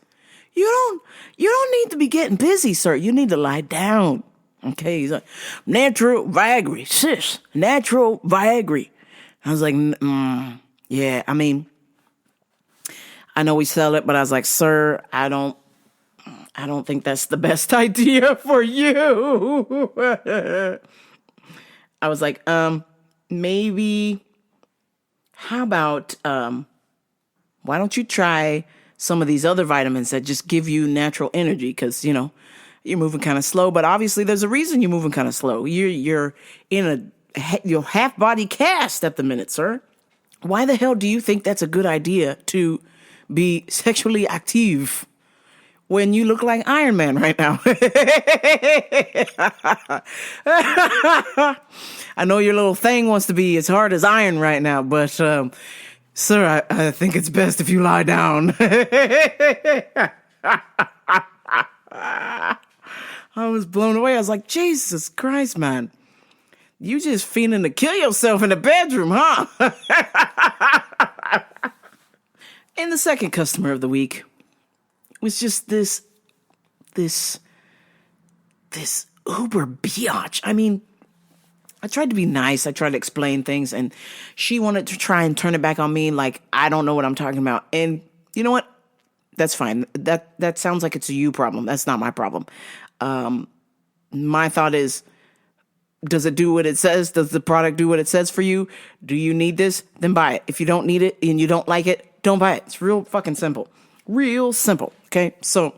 You don't need to be getting busy, sir. You need to lie down. Okay, he's like, natural Viagra, sis, natural Viagra. I was like, yeah, I mean, I know we sell it, but I was like, sir, I don't think that's the best idea for you. I was like, maybe, how about Why don't you try some of these other vitamins that just give you natural energy? Because, you're moving kind of slow, but obviously there's a reason you're moving kind of slow. You're in your half body cast at the minute, sir. Why the hell do you think that's a good idea to be sexually active when you look like Iron Man right now? I know your little thing wants to be as hard as iron right now, but sir, I think it's best if you lie down. I was blown away. I was like, Jesus Christ, man. You just fiending to kill yourself in the bedroom, huh? And the second customer of the week was just this uber biatch. I mean, I tried to be nice. I tried to explain things, and she wanted to try and turn it back on me like I don't know what I'm talking about. And you know what? That's fine. That sounds like it's a you problem. That's not my problem. My thought is, does it do what it says? Does the product do what it says for you? Do you need this? Then buy it. If you don't need it and you don't like it, don't buy it. It's real fucking simple. Real simple. Okay. So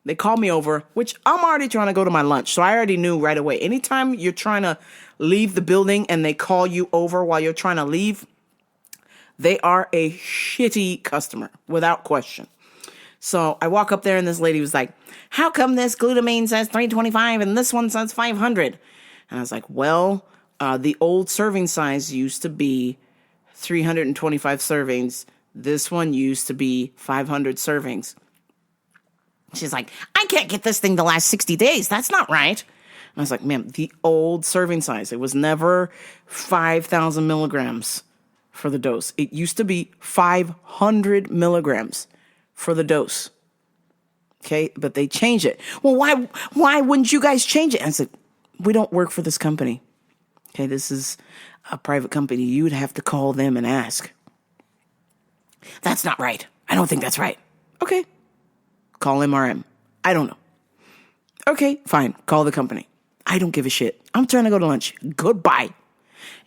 they called me over, which I'm already trying to go to my lunch. So I already knew right away. Anytime you're trying to leave the building and they call you over while you're trying to leave, they are a shitty customer without question. So I walk up there and this lady was like, how come this glutamine says 325 and this one says 500? And I was like, well, the old serving size used to be 325 servings. This one used to be 500 servings. She's like, I can't get this thing to last 60 days. That's not right. And I was like, ma'am, the old serving size, it was never 5,000 milligrams for the dose. It used to be 500 milligrams for the dose. Okay, but they changed it. Well, why wouldn't you guys change it? And I said, we don't work for this company. Okay, this is a private company. You would have to call them and ask. That's not right. I don't think that's right. Okay, call MRM. I don't know. Okay, fine. Call the company. I don't give a shit. I'm trying to go to lunch. Goodbye.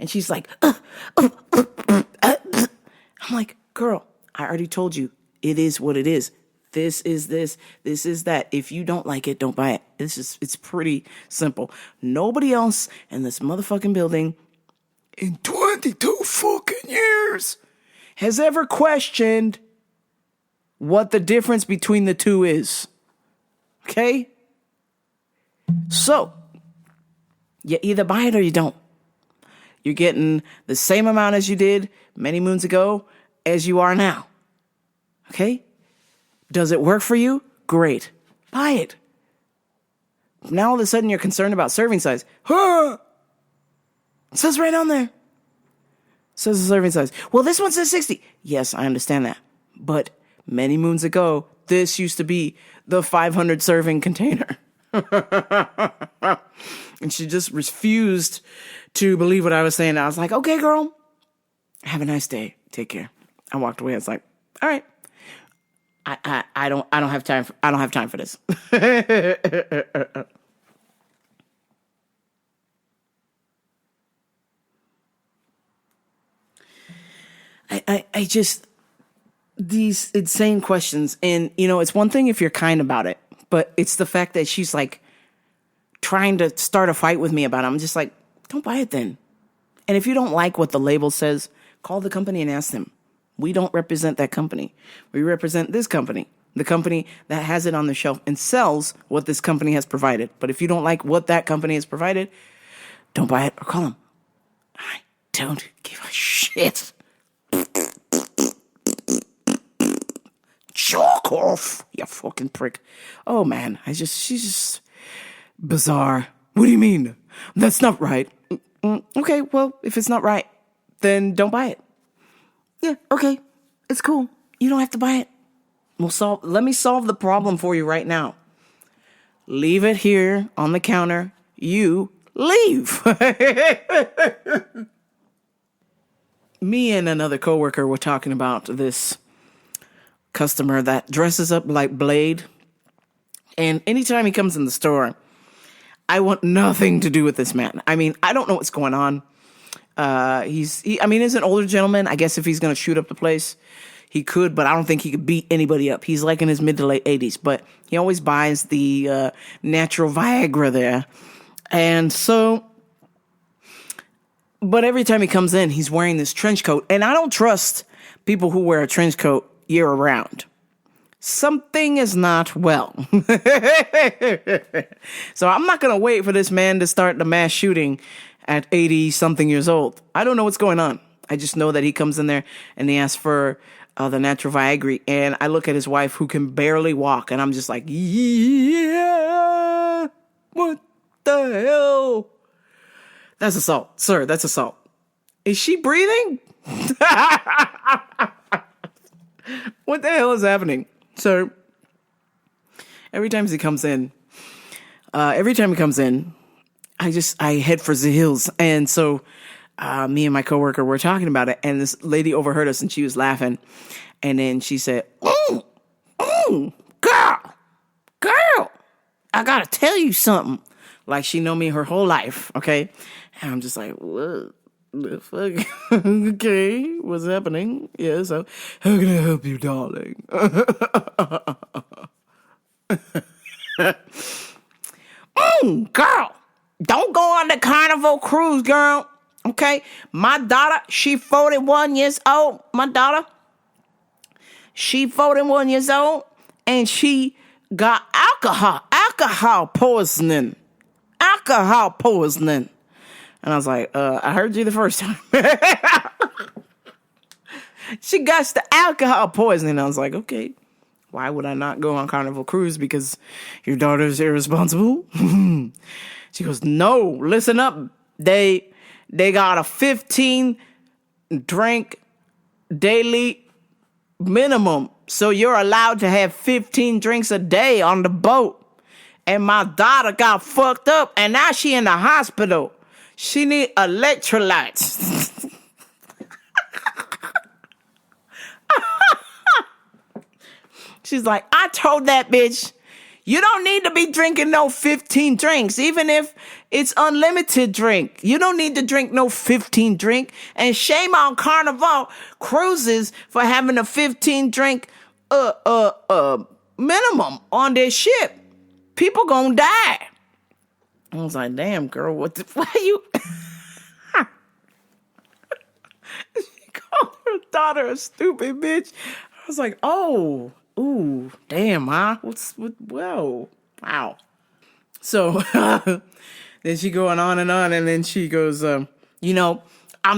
And she's like, I'm like, girl, I already told you. It is what it is. This is this. This is that. If you don't like it, don't buy it. It's pretty simple. Nobody else in this motherfucking building in 22 fucking years has ever questioned what the difference between the two is. Okay? So, you either buy it or you don't. You're getting the same amount as you did many moons ago as you are now. Okay? Does it work for you? Great. Buy it. Now all of a sudden you're concerned about serving size. Huh! It says right on there. It says the serving size. Well, this one says 60. Yes, I understand that. But many moons ago, this used to be the 500 serving container. And she just refused to believe what I was saying. I was like, okay, girl, have a nice day. Take care. I walked away. I was like, all right. I don't have time for this. I just, these insane questions, and it's one thing if you're kind about it, but it's the fact that she's like trying to start a fight with me about it. I'm just like, don't buy it then. And if you don't like what the label says, call the company and ask them. We don't represent that company. We represent this company, the company that has it on the shelf and sells what this company has provided. But if you don't like what that company has provided, don't buy it or call them. I don't give a shit. Chalk off, you fucking prick. Oh man, she's just bizarre. What do you mean? That's not right. Okay, well, if it's not right, then don't buy it. Yeah, okay, it's cool. You don't have to buy it. Let me solve the problem for you right now. Leave it here on the counter. You leave. Me and another coworker were talking about this customer that dresses up like Blade. And anytime he comes in the store, I want nothing to do with this man. I mean, I don't know what's going on. He's an older gentleman. I guess if he's going to shoot up the place, he could, but I don't think he could beat anybody up. He's like in his mid to late 80s, but he always buys the natural Viagra there. And so, but every time he comes in, he's wearing this trench coat. And I don't trust people who wear a trench coat year round. Something is not well. So I'm not going to wait for this man to start the mass shooting at 80 something years old. I don't know what's going on. I just know that he comes in there and he asks for the natural Viagra. And I look at his wife who can barely walk. And I'm just like, yeah, what the hell? That's assault, sir. That's assault. Is she breathing? What the hell is happening? So every time he comes in, I head for the hills. And so me and my coworker were talking about it, and this lady overheard us and she was laughing. And then she said, girl, I gotta tell you something. Like she know me her whole life, okay? And I'm just like, what the fuck? Okay, what's happening? Yeah, so how can I help you, darling? Girl, don't go on the Carnival cruise, girl. Okay? My daughter, she 41 years old. My daughter, she 41 years old, and she got alcohol poisoning. And I was like, I heard you the first time. She got the alcohol poisoning. I was like, okay, why would I not go on Carnival Cruise? Because your daughter's irresponsible? She goes, no, listen up. They got a 15 drink daily minimum. So you're allowed to have 15 drinks a day on the boat. And my daughter got fucked up, and now she in the hospital. She need electrolytes. She's like, I told that bitch, you don't need to be drinking no 15 drinks, even if it's unlimited drink. You don't need to drink no 15 drink. And shame on Carnival Cruises for having a 15 drink minimum on their ship. People gonna die. I was like, damn, girl, why you? She called her daughter a stupid bitch. I was like, oh, ooh, damn, huh? Whoa, wow. So then she going on, and then she goes, I'm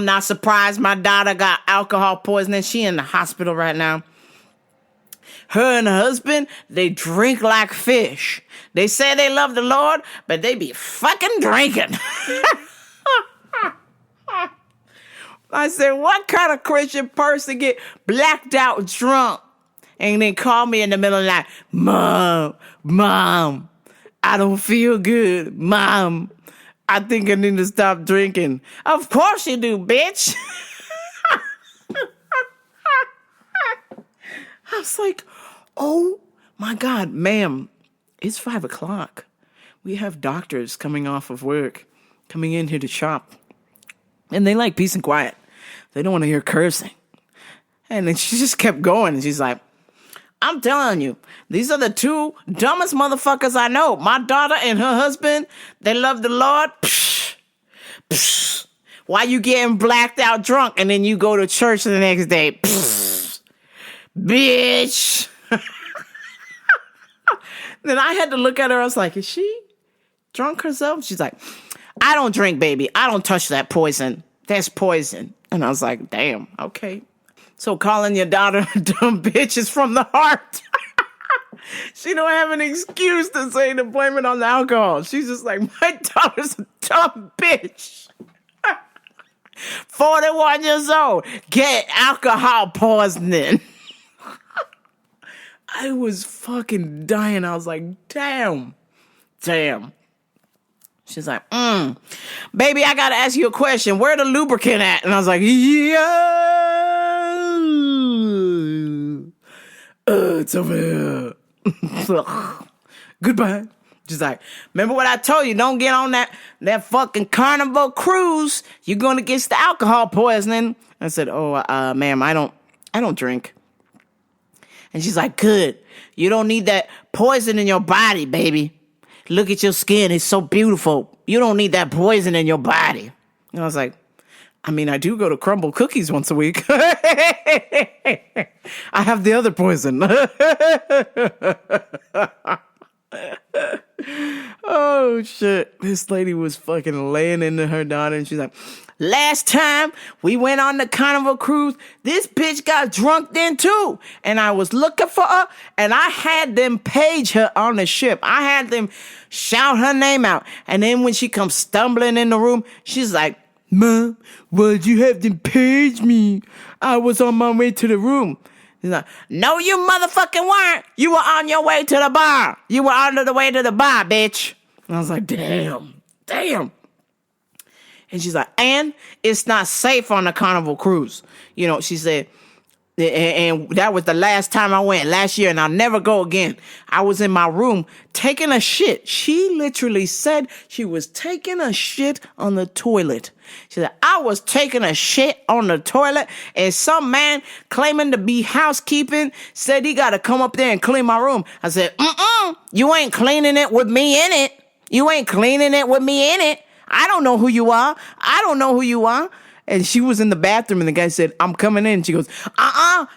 not surprised my daughter got alcohol poisoning. She in the hospital right now. Her and her husband, they drink like fish. They say they love the Lord, but they be fucking drinking. I said, what kind of Christian person get blacked out drunk and then call me in the middle of the night, Mom, I don't feel good. Mom, I think I need to stop drinking. Of course you do, bitch. I was like, oh my God, ma'am, it's 5:00. We have doctors coming off of work, coming in here to shop. And they like peace and quiet. They don't want to hear cursing. And then she just kept going. And she's like, I'm telling you, these are the two dumbest motherfuckers I know. My daughter and her husband, they love the Lord. Psh, psh. Why you getting blacked out drunk and then you go to church the next day? Psh, bitch. Then I had to look at her. I was like, is she drunk herself? She's like, I don't drink, baby. I don't touch that poison. That's poison. And I was like, damn, okay. So calling your daughter a dumb bitch is from the heart. She don't have an excuse to say to blame it on the alcohol. She's just like, my daughter's a dumb bitch. 41 years old, get alcohol poisoning. I was fucking dying. I was like, damn. She's like, baby, I gotta ask you a question. Where the lubricant at? And I was like, yeah. It's over here. Goodbye. She's like, remember what I told you? Don't get on that fucking Carnival cruise. You're gonna get the alcohol poisoning. I said, oh, ma'am, I don't drink. And she's like, good. You don't need that poison in your body, baby. Look at your skin. It's so beautiful. You don't need that poison in your body. And I was like, I mean, I do go to Crumble Cookies once a week. I have the other poison. Oh, shit. This lady was fucking laying into her daughter, and she's like, last time we went on the Carnival cruise, this bitch got drunk then too. And I was looking for her, and I had them page her on the ship. I had them shout her name out. And then when she comes stumbling in the room, she's like, Mom, why'd you have them page me? I was on my way to the room. He's like, no, you motherfucking weren't. You were on your way to the bar. You were on the way to the bar, bitch. And I was like, damn. And she's like, and it's not safe on the Carnival cruise. You know, she said, and that was the last time I went last year, and I'll never go again. I was in my room taking a shit. She literally said she was taking a shit on the toilet. She said, I was taking a shit on the toilet, and some man claiming to be housekeeping said he got to come up there and clean my room. I said, you ain't cleaning it with me in it. You ain't cleaning it with me in it. I don't know who you are. And she was in the bathroom, and the guy said, I'm coming in. She goes,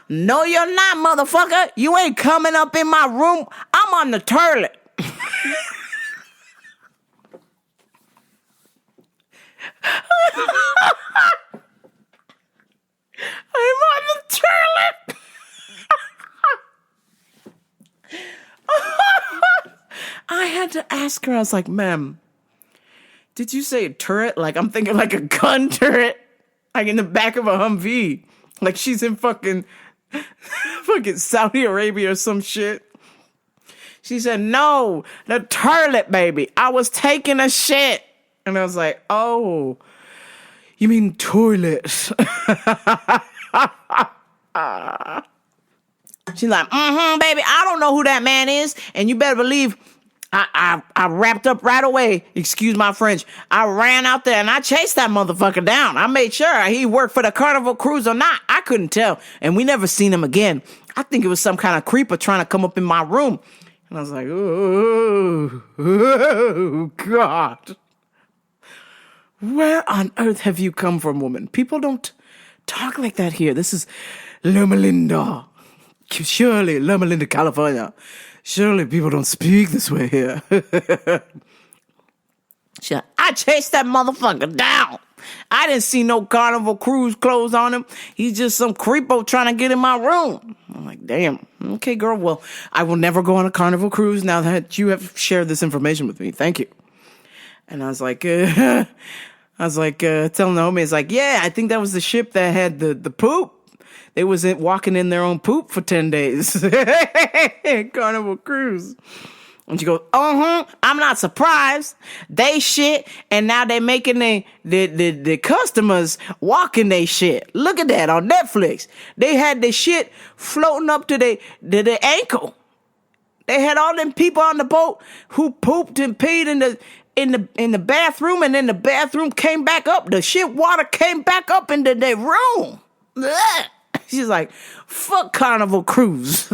no, you're not, motherfucker. You ain't coming up in my room. I'm on the toilet. I'm on the toilet. I had to ask her, I was like, ma'am, did you say a turret? Like, I'm thinking like a gun turret. Like in the back of a Humvee. Like she's in fucking Saudi Arabia or some shit. She said, no, the toilet, baby. I was taking a shit. And I was like, oh, you mean toilet. She's like, baby, I don't know who that man is. And you better believe I wrapped up right away. Excuse my French. I ran out there and I chased that motherfucker down. I made sure he worked for the Carnival cruise or not. I couldn't tell. And we never seen him again. I think it was some kind of creeper trying to come up in my room. And I was like, oh, God. Where on earth have you come from, woman? People don't talk like that here. This is Loma Linda. Surely, Loma Linda, California. Surely people don't speak this way here. I chased that motherfucker down. I didn't see no Carnival cruise clothes on him. He's just some creepo trying to get in my room. I'm like, damn. Okay, girl. Well, I will never go on a Carnival cruise now that you have shared this information with me. Thank you. And I was like, telling Naomi, it's like, yeah, I think that was the ship that had the poop. They was walking in their own poop for 10 days. Carnival cruise. And she goes, I'm not surprised. They shit, and now they making the customers walking they shit. Look at that on Netflix. They had the shit floating up to the ankle. They had all them people on the boat who pooped and peed in the bathroom, and then the bathroom came back up. The shit water came back up into their room. Ugh. She's like, fuck Carnival cruise.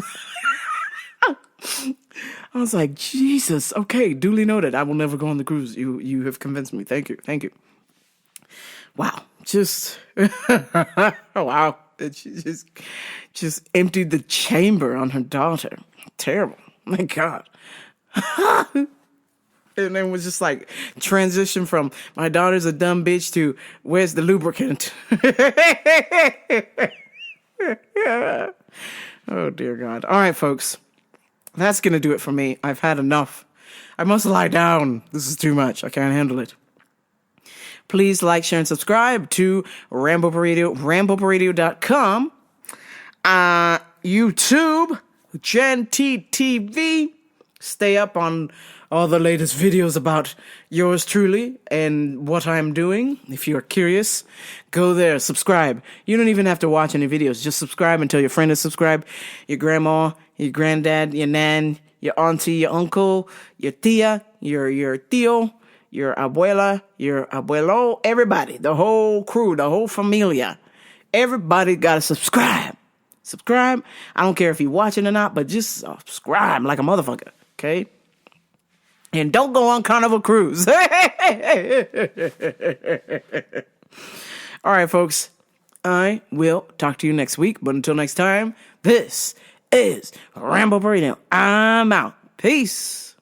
I was like, Jesus. Okay, duly noted. I will never go on the cruise. You have convinced me. Thank you. Wow. Just wow. She just emptied the chamber on her daughter. Terrible. My God. And then was just like transition from my daughter's a dumb bitch to where's the lubricant? Oh, dear God. All right, folks. That's going to do it for me. I've had enough. I must lie down. This is too much. I can't handle it. Please like, share, and subscribe to Rambo Radio, RamboParadio.com. YouTube, Gen T TV. Stay up on all the latest videos about yours truly and what I'm doing. If you're curious, go there, subscribe. You don't even have to watch any videos. Just subscribe until your friend is subscribed. Your grandma, your granddad, your nan, your auntie, your uncle, your tia, your tío, your abuela, your abuelo, everybody, the whole crew, the whole familia. Everybody got to subscribe. Subscribe. I don't care if you're watching or not, but just subscribe like a motherfucker, okay? And don't go on Carnival Cruise. All right, folks. I will talk to you next week. But until next time, this is Rambo Radio. I'm out. Peace.